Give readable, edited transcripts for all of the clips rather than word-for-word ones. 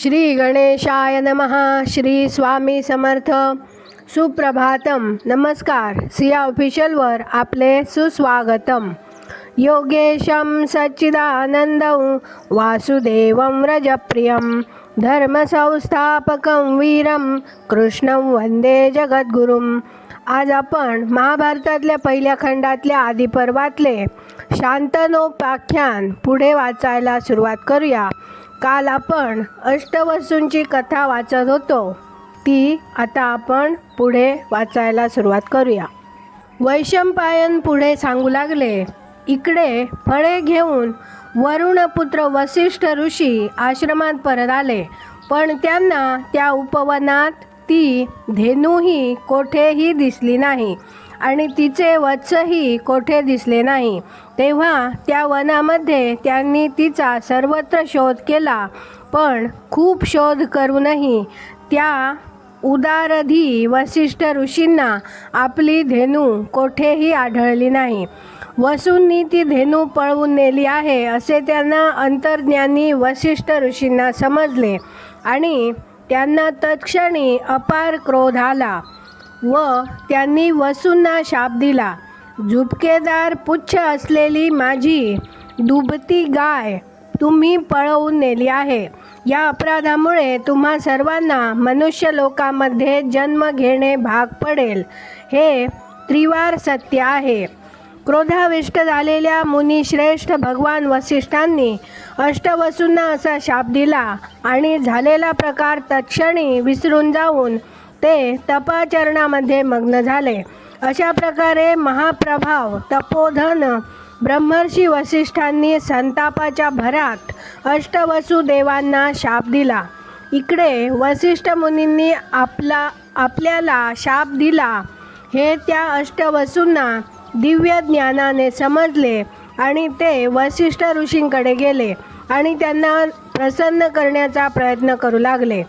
श्री गणेशाय नमः. श्री स्वामी समर्थ. सुप्रभातम. नमस्कार. सिया ऑफिशियलवर आपले सुस्वागतम. योगेशं सच्चिदानंदं वासुदेवं व्रजप्रियं धर्मसंस्थापकं वीरं कृष्णं वंदे जगद्गुरुं. आज आपण महाभारतातल्या पहिल्या खंडातल्या आदिपर्वातले शांतनोपाख्यान पुढे वाचायला सुरुवात करूया. काल आपण अष्टवसूंची कथा वाचत होतो, ती आता आपण पुढे वाचायला सुरुवात करूया. वैशंपायन पुढे सांगू लागले, इकडे फळे घेऊन वरुणपुत्र वसिष्ठ ऋषी आश्रमात परत आले, पण त्यांना त्या उपवनात ती धेनूही कोठेही दिसली नाही आणि तिचे वत्सही कोठे दिसले नाही. तेव्हा त्या वनामध्ये त्यांनी तिचा सर्वत्र शोध केला, पण खूप शोध करूनही त्या उदारधी वसिष्ठ ऋषींना आपली धेनू कोठेही आढळली नाही. वसूंनी ती धेनू पळवून नेली आहे असे त्यांना अंतर्ज्ञानी वसिष्ठ ऋषींना समजले आणि त्यांना तत्क्षणी अपार क्रोध आला व त्यांनी वसूंना शाप दिला. झुपकेदार पुच्छ असलेली माझी दुभती गाय तुम्ही पळवून नेली आहे. या अपराधामुळे तुम्हा सर्वांना मनुष्य लोकामध्ये जन्म घेणे भाग पडेल, हे त्रिवार सत्य आहे. क्रोधाविष्ट झालेल्या मुनिश्रेष्ठ भगवान वसिष्ठांनी अष्टवसूंना असा शाप दिला आणि झालेला प्रकार तत्क्षणी विसरून जाऊन ते तपाचरणामध्ये मग्न झाले. अशा प्रकारे महाप्रभाव तपोधन ब्रह्मर्षी वसिष्ठांनी संतापाच्या भरात अष्टवसू देवांना शाप दिला. इकडे वसिष्ठ मुनींनी आपल्याला शाप दिला हे त्या अष्टवसूंना दिव्य ज्ञानाने समजले आणि ते वसिष्ठ ऋषींकडे गेले आणि त्यांना प्रसन्न करण्याचा प्रयत्न करू लागले.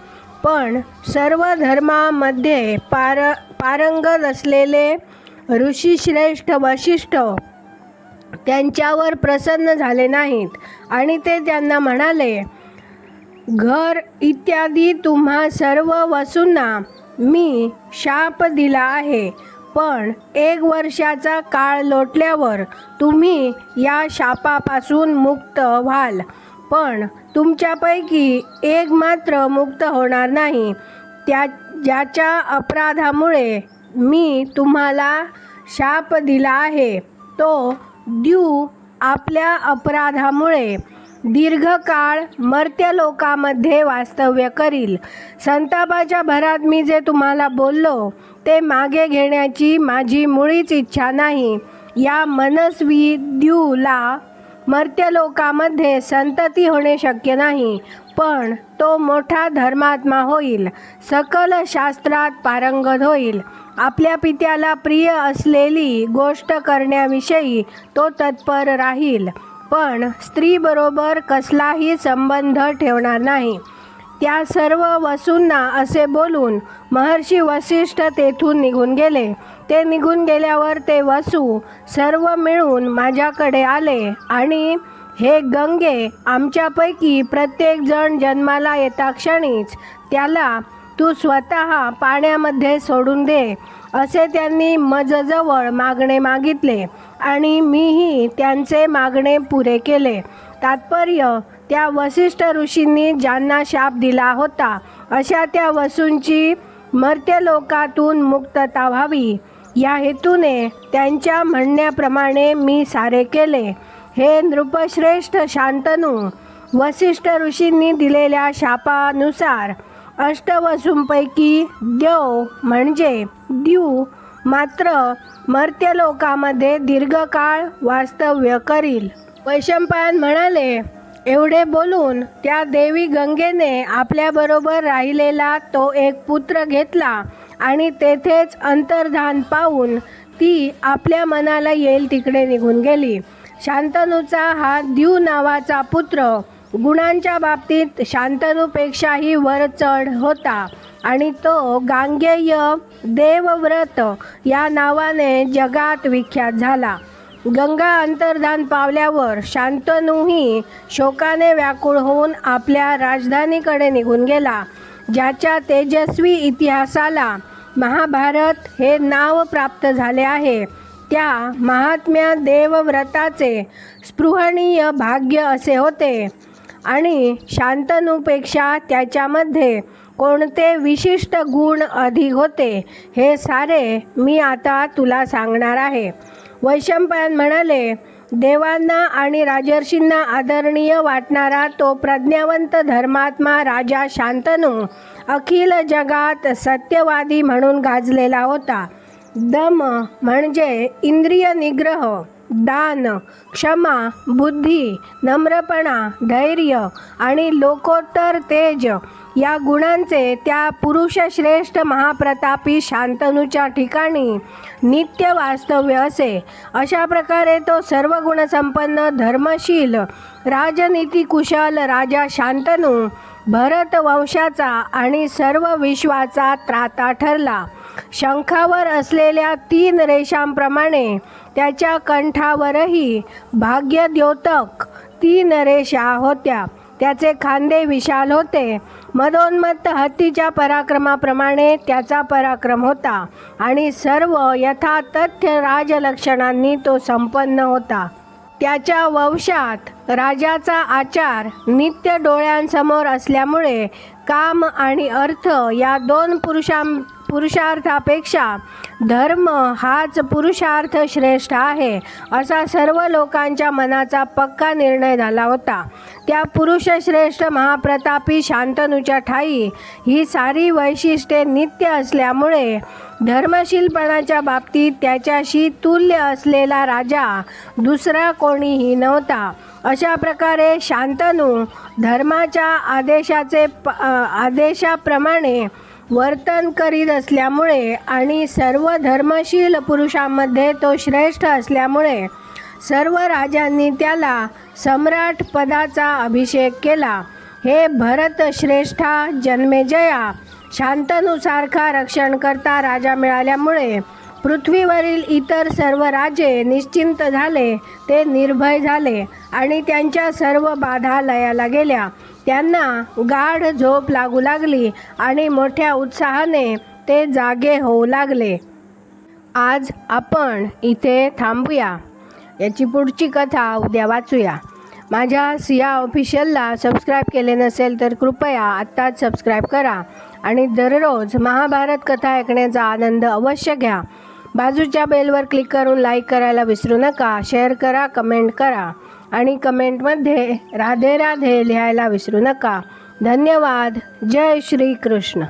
पण सर्व धर्मामध्ये पारंगत असलेले ऋषीश्रेष्ठ वसिष्ठ त्यांच्यावर प्रसन्न झाले नाहीत आणि ते त्यांना म्हणाले, घर इत्यादी तुम्हा सर्व वसूंना मी शाप दिला आहे, पण 1 वर्षाचा काळ लोटल्यावर तुम्ही या शापापासून मुक्त व्हाल. पण तुमच्यापैकी एक मात्र मुक्त होणार नाही. ज्याच्या अपराधामुळे मी तुम्हाला शाप दिला आहे, तो द्यू आपल्या अपराधामुळे दीर्घकाळ मर्त्यलोकामध्ये वास्तव्य करील. संतापाच्या भरात मी जे तुम्हाला बोललो ते मागे घेण्याची माझी मुळीच इच्छा नाही. या मनस्वी द्यूला मर्त्यलोकामध्ये संतती होणे शक्य नाही, पण तो मोठा धर्मात्मा होईल, सकल शास्त्रात पारंगत होईल. आपल्या पित्याला प्रिय असलेली गोष्ट करण्याविषयी तो तत्पर राहील, पण स्त्रीबरोबर कसलाही संबंध ठेवणार नाही. त्या सर्व वसूंना असे बोलून महर्षी वसिष्ठ तेथून निघून गेले. ते निघून गेल्यावर ते वसू सर्व मिळून माझ्याकडे आले आणि हे गंगे, आमच्यापैकी प्रत्येकजण जन्माला येता क्षणीच त्याला तू स्वतः पाण्यामध्ये सोडून दे असे त्यांनी मजजवळ मागणे मागितले आणि मीही त्यांचे मागणे पुरे केले. तात्पर्य, त्या वसिष्ठ ऋषींनी ज्यांना शाप दिला होता अशा त्या वसूंची मर्त्यलोकातून मुक्तता व्हावी या हेतूने त्यांच्या म्हणण्याप्रमाणे मी सारे केले. हे नृपश्रेष्ठ शांतनू, वसिष्ठ ऋषींनी दिलेल्या शापानुसार अष्टवसूंपैकी देव म्हणजे द्यू मात्र मर्त्यलोकामध्ये दीर्घकाळ वास्तव्य करील. वैशंपायन म्हणाले, एवढे बोलून त्या देवी गंगेने आपल्याबरोबर राहिलेला तो एक पुत्र घेतला आणि तेथेच अंतर्धान पावून ती आपल्या मनाला येईल तिकडे निघून गेली. शांतनूचा हा द्यू नावाचा पुत्र गुणांच्या बाबतीत शांतनूपेक्षाही वरचढ होता आणि तो गांगेय देवव्रत या नावाने जगात विख्यात झाला. गंगा अंतर्धान पावल्यावर शांतनूही शोकाने व्याकुळ होऊन आपल्या राजधानीकडे निघून गेला. ज्याच्या तेजस्वी इतिहासाला महाभारत हे नाव प्राप्त झाले आहे, त्या महात्म्य देवव्रताचे स्पृहणीय भाग्य असे होते. आणि शांतनूपेक्षा त्याच्यामध्ये कोणते विशिष्ट गुण अधिक होते हे सारे मी आता तुला सांगणार आहे. वैशंपायन म्हणाले, देवांना आणि राजर्षींना आदरणीय वाटणारा तो प्रज्ञावंत धर्मात्मा राजा शांतनू अखिल जगात सत्यवादी म्हणून गाजलेला होता. दम म्हणजे इंद्रिय निग्रह, दान, क्षमा, बुद्धी, नम्रपणा, धैर्य आणि लोकोत्तर तेज या गुणांचे त्या पुरुषश्रेष्ठ महाप्रतापी शांतनूच्या ठिकाणी नित्य वास्तव्य असे. अशा प्रकारे तो सर्व गुणसंपन्न, धर्मशील, राजनीतिकुशल राजा शांतनू भरत वंशाचा आणि सर्व विश्वाचा त्राता ठरला. शंखावर असलेल्या 3 रेषांप्रमाणे त्याच्या कंठावरही भाग्यद्योतक 3 रेषा होत्या. त्याचे खांदे विशाल होते. मदोन्मत्त हत्तीच्या पराक्रमाप्रमाणे त्याचा पराक्रम होता आणि सर्व यथातथ्य राजलक्षणांनी तो संपन्न होता. त्याच्या वंशात राजाचा आचार नित्य डोळ्यांसमोर असल्यामुळे काम आणि अर्थ या 2 पुरुषार्थापेक्षा धर्म हाच पुरुषार्थ श्रेष्ठ आहे असा सर्व लोकांच्या मनाचा पक्का निर्णय झाला होता. त्या पुरुषश्रेष्ठ महाप्रतापी शांतनूच्या ठायी ही सारी वैशिष्ट्ये नित्य असल्यामुळे धर्मशीलपणाच्या बाबतीत त्याच्याशी तुल्य असलेला राजा दुसरा कोणीही नव्हता. अशा प्रकारे शांतनू धर्माच्या आदेशाप्रमाणे वर्तन करीत असल्यामुळे आणि सर्व धर्मशील पुरुषांमध्ये तो श्रेष्ठ असल्यामुळे सर्व राजांनी त्याला सम्राट पदाचा अभिषेक केला. हे भरत श्रेष्ठा जन्मेजया, शांतनूसारखा रक्षणकर्ता राजा मिळाल्यामुळे पृथ्वीवरील इतर सर्व राजे निश्चिंत झाले, ते निर्भय झाले आणि त्यांच्या सर्व बाधा लयाला गेल्या. त्यांना गाढ झोप लागू लागली आणि मोठ्या उत्साहाने ते जागे होऊ लागले. आज आपण इथे थांबूया. याची पुढची कथा उद्या वाचूया. माझ्या सिया ऑफिशियलला सबस्क्राईब केले नसेल तर कृपया आत्ताच सबस्क्राईब करा आणि दररोज महाभारत कथा ऐकण्याचा आनंद अवश्य घ्या. बाजूच्या बेलवर क्लिक करून लाईक करायला विसरू नका. शेअर करा, कमेंट करा आणि कमेंटमध्ये राधे राधे लिहायला विसरू नका. धन्यवाद. जय श्री कृष्ण.